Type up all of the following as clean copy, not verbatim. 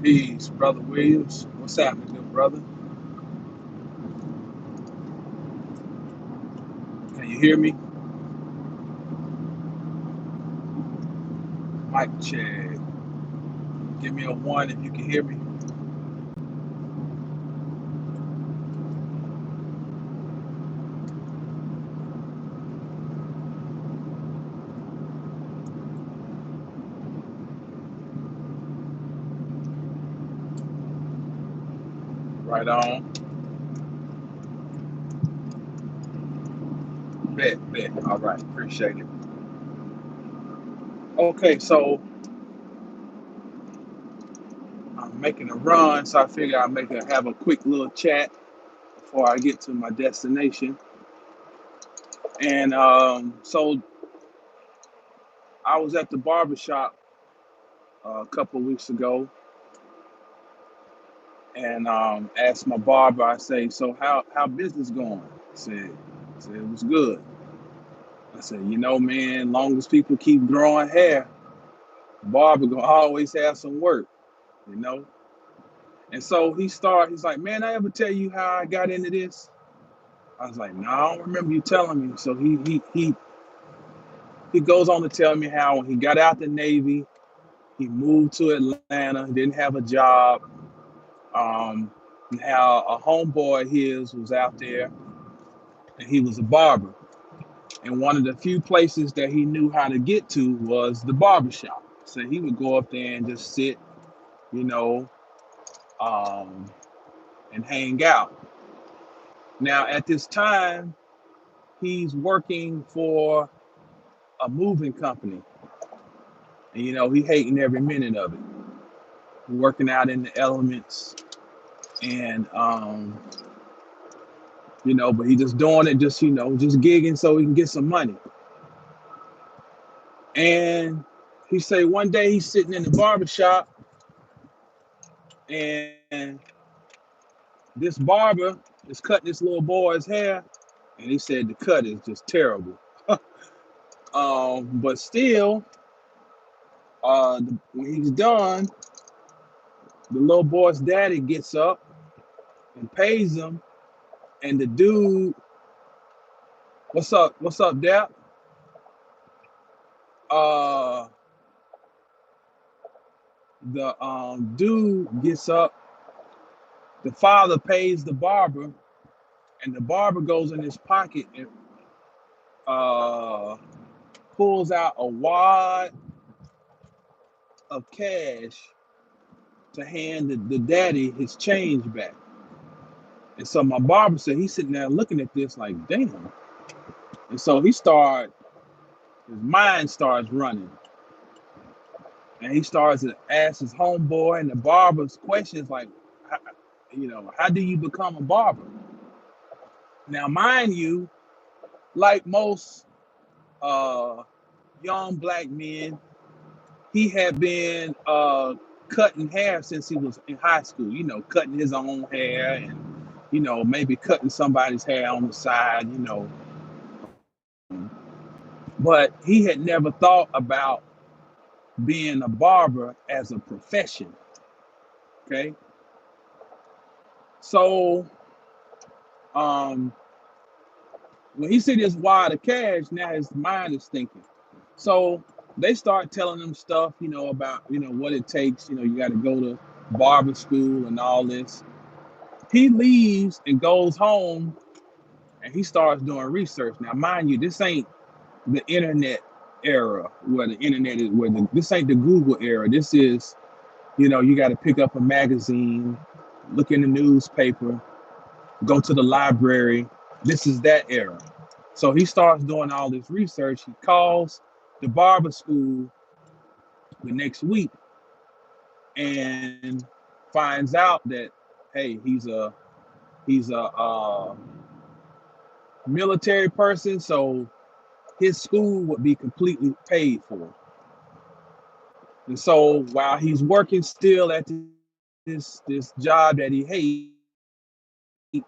Peace, Brother Williams. What's happening, good brother? Can you hear me? Mic check. Give me a one if you can hear me. Right on. Bet. All right, appreciate it. Okay, so I'm making a run, so I figure have a quick little chat before I get to my destination. And so I was at the barbershop a couple of weeks ago and asked my barber, I say, so how business going? Said it was good. I said, man, long as people keep growing hair, barber gonna always have some work, you know. And so he's like, man, I ever tell you how I got into this? I was like, no, I don't remember you telling me. So he goes on to tell me how when he got out the Navy, he moved to Atlanta, didn't have a job, um, and how a homeboy of his was out there and he was a barber. And one of the few places that he knew how to get to was the barbershop. So he would go up there and just sit, you know, um, and hang out. Now, at this time, he's working for a moving company, and he hating every minute of it, working out in the elements, and but he just doing it, just gigging so he can get some money. And he say one day he's sitting in the barbershop, and this barber is cutting this little boy's hair, and he said the cut is just terrible. But still, when he's done, the little boy's daddy gets up and pays him, and the dude, what's up, Dap? Uh, the dude gets up, the father pays the barber, and the barber goes in his pocket and uh, pulls out a wad of cash to hand the daddy his change back. And so my barber said he's sitting there looking at this like, damn. And so his mind starts running. And he starts to ask his homeboy and the barber's questions like, how do you become a barber? Now, mind you, like most uh, young black men, he had been cutting hair since he was in high school, cutting his own hair and, maybe cutting somebody's hair on the side, But he had never thought about being a barber as a profession. Okay. So um, when he see this wad of cash, now his mind is thinking. So they start telling him stuff, about, what it takes. You got to go to barber school and all this. He leaves and goes home and he starts doing research. Now, mind you, this ain't the internet era where the internet is, this ain't the Google era. This is, you got to pick up a magazine, look in the newspaper, go to the library. This is that era. So he starts doing all this research. He calls the barber school the next week and finds out that, hey, he's a military person, so his school would be completely paid for. And so while he's working still at this job that he hates,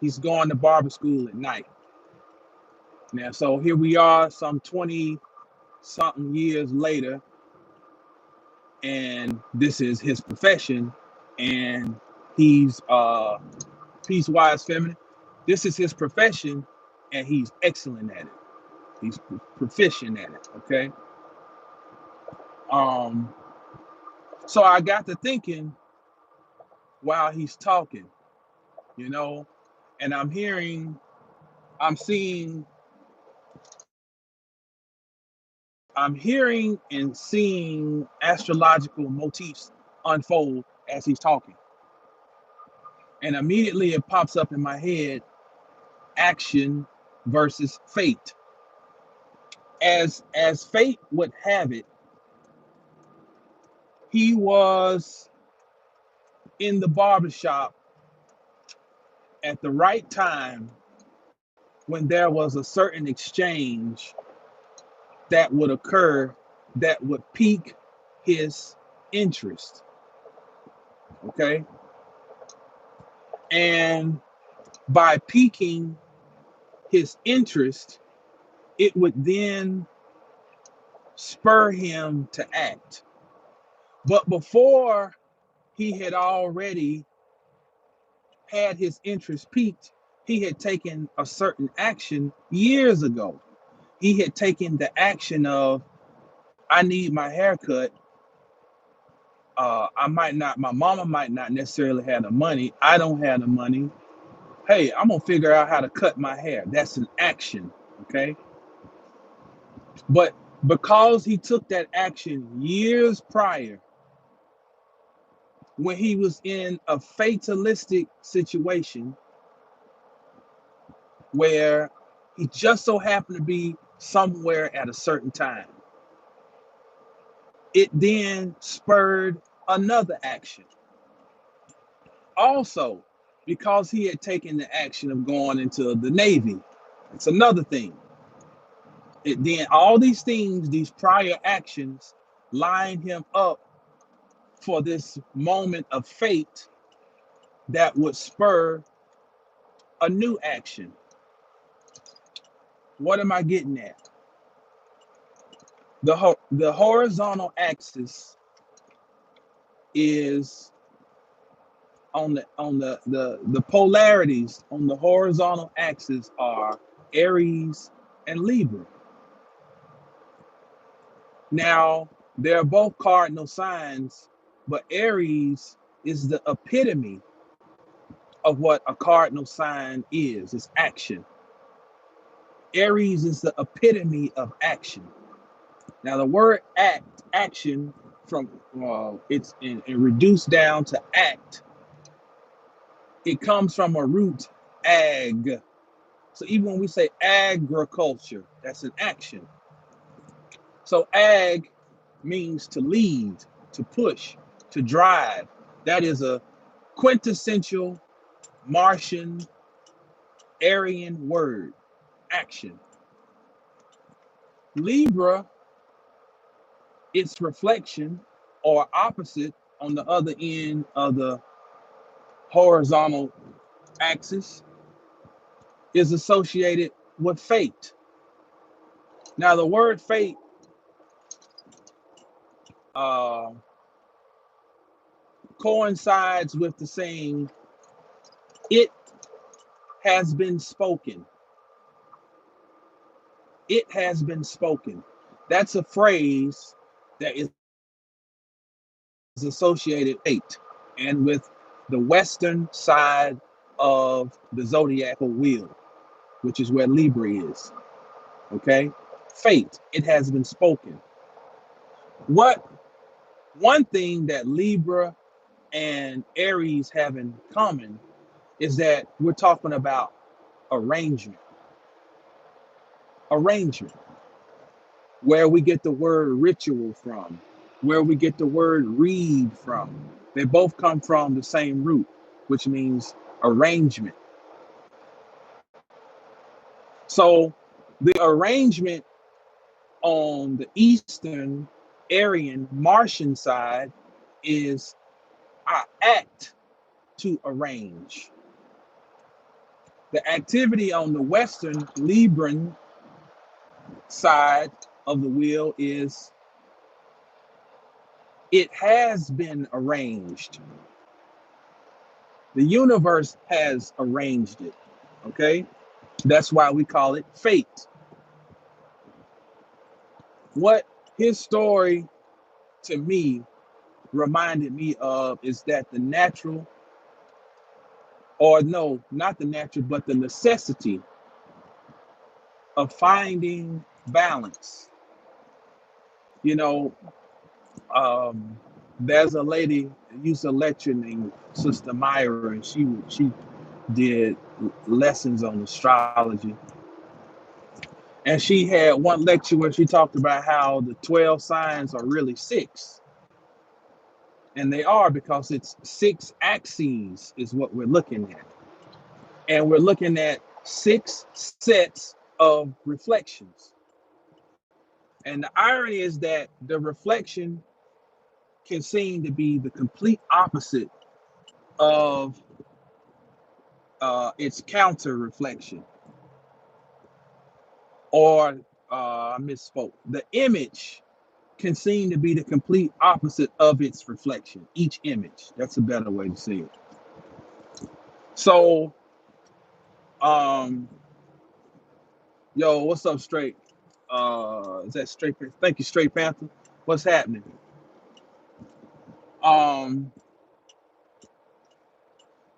he's going to barber school at night. Now, so here we are, some 20 something years later, and this is his profession, and he's peace wise feminine. This is his profession, and he's excellent at it. He's proficient at it. Okay. Um, so I got to thinking while he's talking, you know, and I'm seeing, I'm hearing and seeing astrological motifs unfold as he's talking. And immediately it pops up in my head, action versus fate. As fate would have it, he was in the barbershop at the right time when there was a certain exchange that would occur that would pique his interest. Okay. And by piquing his interest, it would then spur him to act. But before he had already had his interest piqued, he had taken a certain action years ago. He had taken the action of, I need my haircut. I might not, my mama might not necessarily have the money. I don't have the money. Hey, I'm gonna figure out how to cut my hair. That's an action. Okay. But because he took that action years prior, when he was in a fatalistic situation where he just so happened to be somewhere at a certain time, it then spurred another action. Also, because he had taken the action of going into the Navy, it's another thing. It then, all these things, these prior actions, lined him up for this moment of fate that would spur a new action. What am I getting at? The horizontal axis is on the polarities on the horizontal axis are Aries and Libra. Now, they're both cardinal signs, but Aries is the epitome of what a cardinal sign is. It's action. Aries is the epitome of action. Now, the word action, from it's in reduced down to act. It comes from a root, ag. So even when we say agriculture, that's an action. So ag means to lead, to push, to drive. That is a quintessential Martian Aryan word, action. Libra, its reflection or opposite on the other end of the horizontal axis, is associated with fate. Now, the word fate uh, coincides with the saying, it has been spoken. It has been spoken. That's a phrase that is associated with fate and with the western side of the zodiacal wheel, which is where Libra is. Okay? Fate, it has been spoken. What one thing that Libra and Aries have in common is that we're talking about arrangement. Arrangement, where we get the word ritual from, where we get the word read from. They both come from the same root, which means arrangement. So the arrangement on the Eastern Aryan Martian side is I act to arrange. The activity on the Western Libran side of the wheel is It has been arranged. The universe has arranged it. Okay? That's why we call it fate. What his story to me reminded me of is that the natural, or no, not the natural, but the necessity of finding balance. You know, um, there's a lady used to lecture named Sister Myra, and she did lessons on astrology. And she had one lecture where she talked about how the 12 signs are really six. And they are, because it's six axes is what we're looking at. And we're looking at six sets of reflections. And the irony is that the reflection can seem to be the complete opposite of its counter reflection. Or I misspoke. The image can seem to be the complete opposite of its reflection. Each image. That's a better way to say it. So, um, yo, what's up, Straight? Is that Straight Panther? Thank you, Straight Panther. What's happening? Um,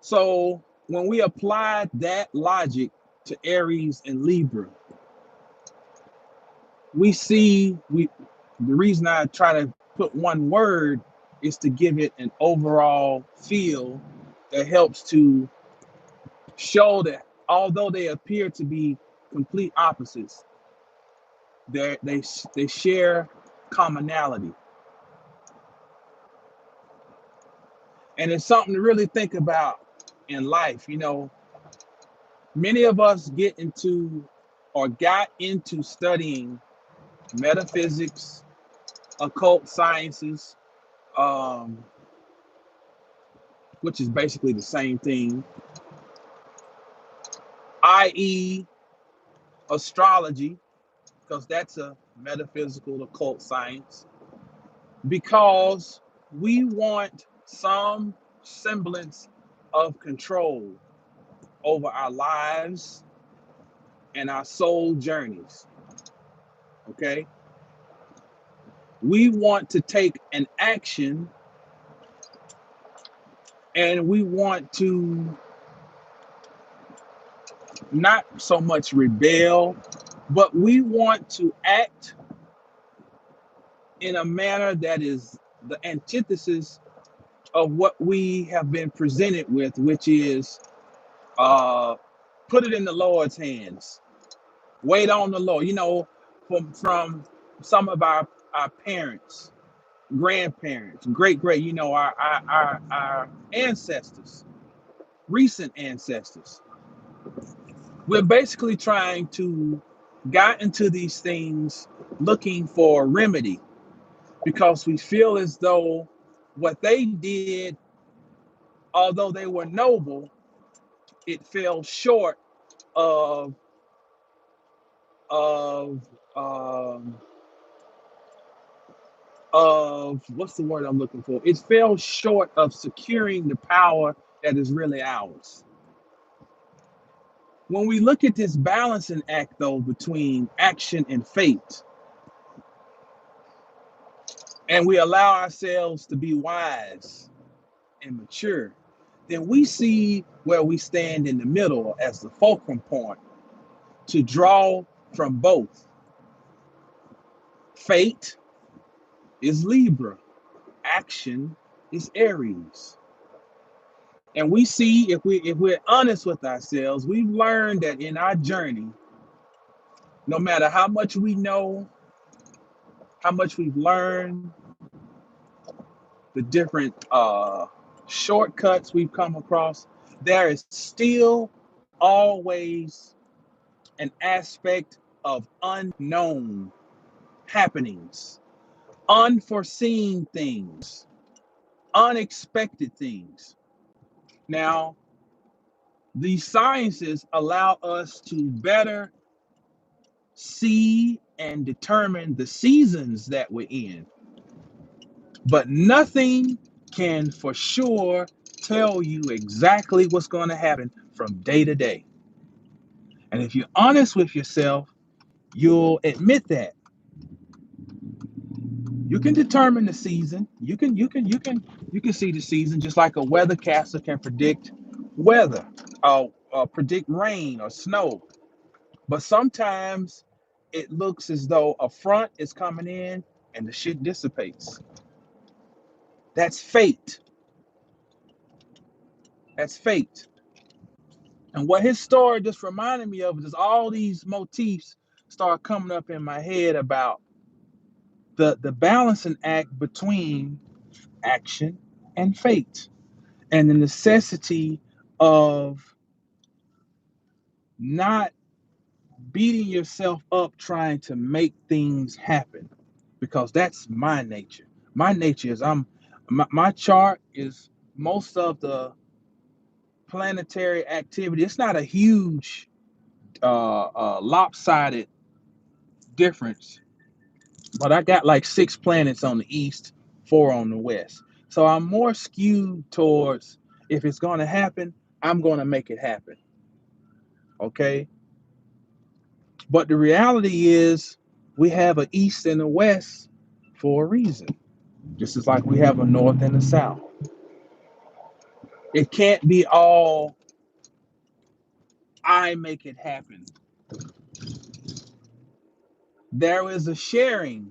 so when we apply that logic to Aries and Libra, we see the reason I try to put one word is to give it an overall feel that helps to show that although they appear to be complete opposites, they share commonality. And it's something to really think about in life. Many of us get into or got into studying metaphysics, occult sciences, um, which is basically the same thing, i.e., astrology, because that's a metaphysical occult science, because we want some semblance of control over our lives and our soul journeys. Okay? We want to take an action, and we want to not so much rebel, but we want to act in a manner that is the antithesis of what we have been presented with, which is uh, put it in the Lord's hands, wait on the Lord. From some of our parents, grandparents, great, our ancestors, recent ancestors. We're basically trying to get into these things looking for remedy, because we feel as though what they did, although they were noble, it fell short of of um, of what's the word I'm looking for? It fell short of securing the power that is really ours. When we look at this balancing act, though, between action and fate, and we allow ourselves to be wise and mature, then we see where we stand in the middle as the fulcrum point to draw from both. Fate is Libra, action is Aries. And we see, if we're honest with ourselves, we've learned that in our journey, no matter how much we know, how much we've learned, the different shortcuts we've come across, there is still always an aspect of unknown happenings, unforeseen things, unexpected things. Now, these sciences allow us to better see and determine the seasons that we're in. But nothing can for sure tell you exactly what's going to happen from day to day. And if you're honest with yourself, you'll admit that you can determine the season. You can see the season just like a weathercaster can predict weather, predict rain or snow. But sometimes it looks as though a front is coming in and the shit dissipates. That's fate. That's fate. And what his story just reminded me of is all these motifs start coming up in my head about the balancing act between action and fate, and the necessity of not beating yourself up trying to make things happen, because that's my nature. My nature is my chart is most of the planetary activity. It's not a huge lopsided difference, but I got like 6 planets on the east, 4 on the west. So I'm more skewed towards, if it's going to happen, I'm going to make it happen. Okay. But the reality is, we have an east and a west for a reason. Just as like we have a north and a south. It can't be all I make it happen. There is a sharing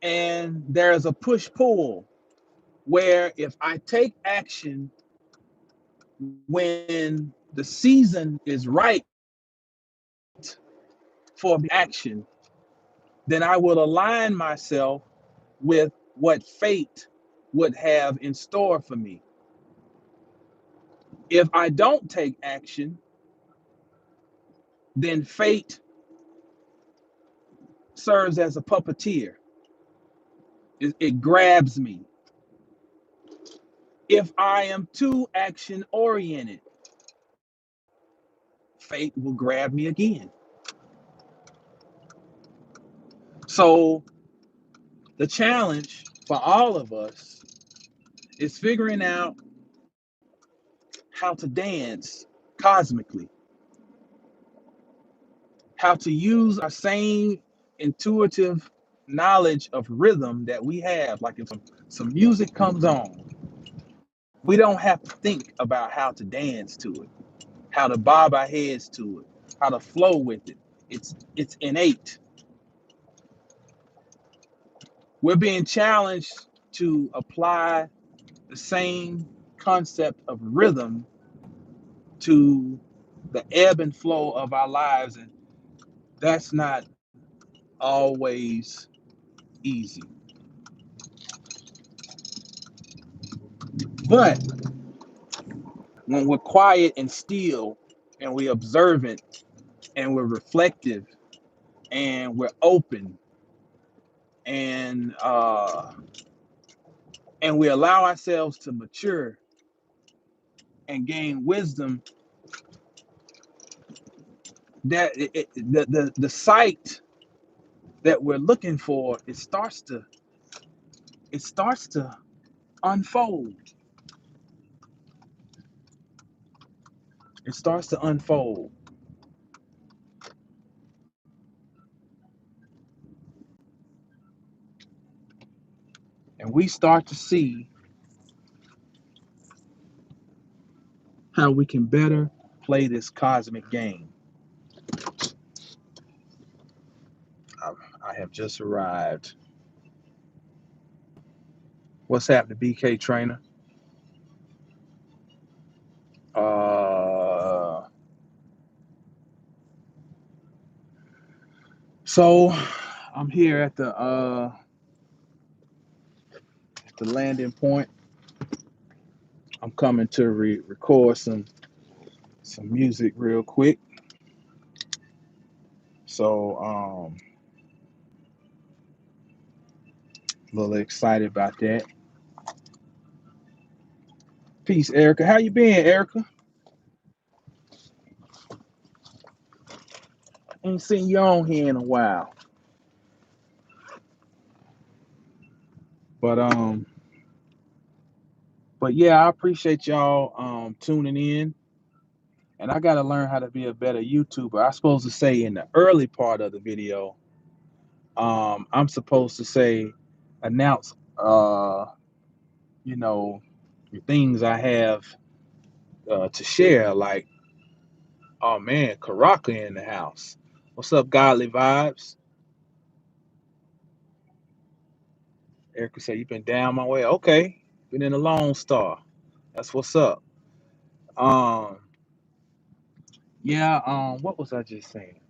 and there's a push pull, where if I take action when the season is right for action, then I will align myself with what fate would have in store for me. If I don't take action, then fate serves as a puppeteer. It grabs me. If I am too action oriented, fate will grab me again. So the challenge for all of us is figuring out how to dance cosmically, how to use our same intuitive knowledge of rhythm that we have. Like if some music comes on, we don't have to think about how to dance to it, how to bob our heads to it, how to flow with it. It's innate. We're being challenged to apply the same concept of rhythm to the ebb and flow of our lives, and that's not always easy. But when we're quiet and still, and we're observant, and we're reflective, and we're open, and we allow ourselves to mature and gain wisdom, that the sight that we're looking for, it starts to unfold. It starts to unfold. And we start to see how we can better play this cosmic game. I have just arrived. What's happening, BK Trainer? Uh, so I'm here at the landing point. I'm coming to record some music real quick. So a little excited about that. Peace, Erica. How you been, Erica? Ain't seen you on here in a while. But yeah, I appreciate y'all tuning in. And I gotta learn how to be a better YouTuber. I'm supposed to say in the early part of the video, I'm supposed to say announce you know, the things I have to share, like, oh man, Karaka in the house. What's up, Godly Vibes? Erica said you've been down my way. Okay, been in a Lone Star. That's what's up. Um, yeah. What was I just saying?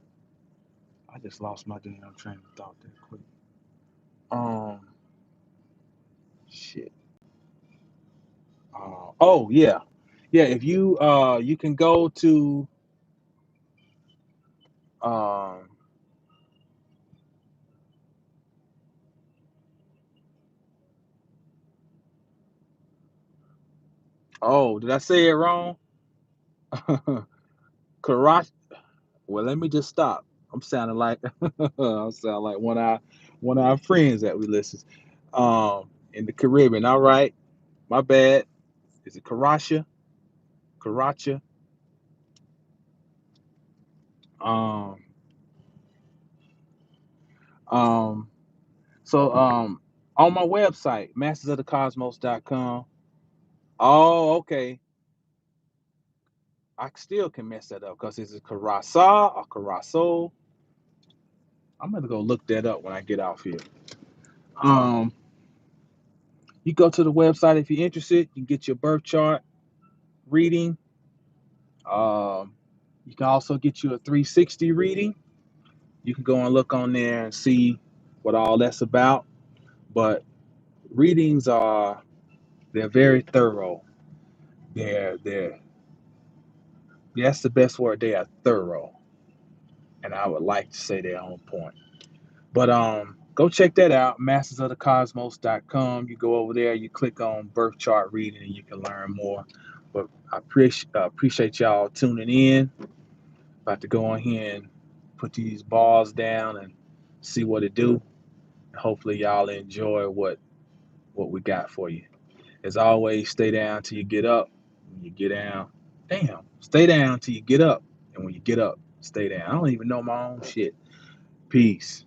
I just lost my damn train of thought that quick. Um, shit. Oh yeah, yeah. If you you can go to um. Oh, did I say it wrong? Karate. Well, let me just stop. I'm sounding like I sound like one of our friends that we listen in the Caribbean. All right, my bad. Is it Karasha? Karacha? Um, um, so on my website, mastersofthecosmos.com. Oh, okay. I still can mess that up because is it Karasa or Karaso? I'm gonna go look that up when I get off here. Um, you go to the website if you're interested. You can get your birth chart reading. Um, you can also get you a 360 reading. You can go and look on there and see what all that's about. But readings are they're very thorough. They're that's the best word. They are thorough, and I would like to say they're on point. But go check that out, mastersofthecosmos.com. You go over there, you click on birth chart reading, and you can learn more. But I appreciate y'all tuning in. About to go on here and put these balls down and see what it do. Hopefully y'all enjoy what we got for you. As always, stay down till you get up. When you get down, stay down till you get up. And when you get up, stay down. I don't even know my own shit. Peace.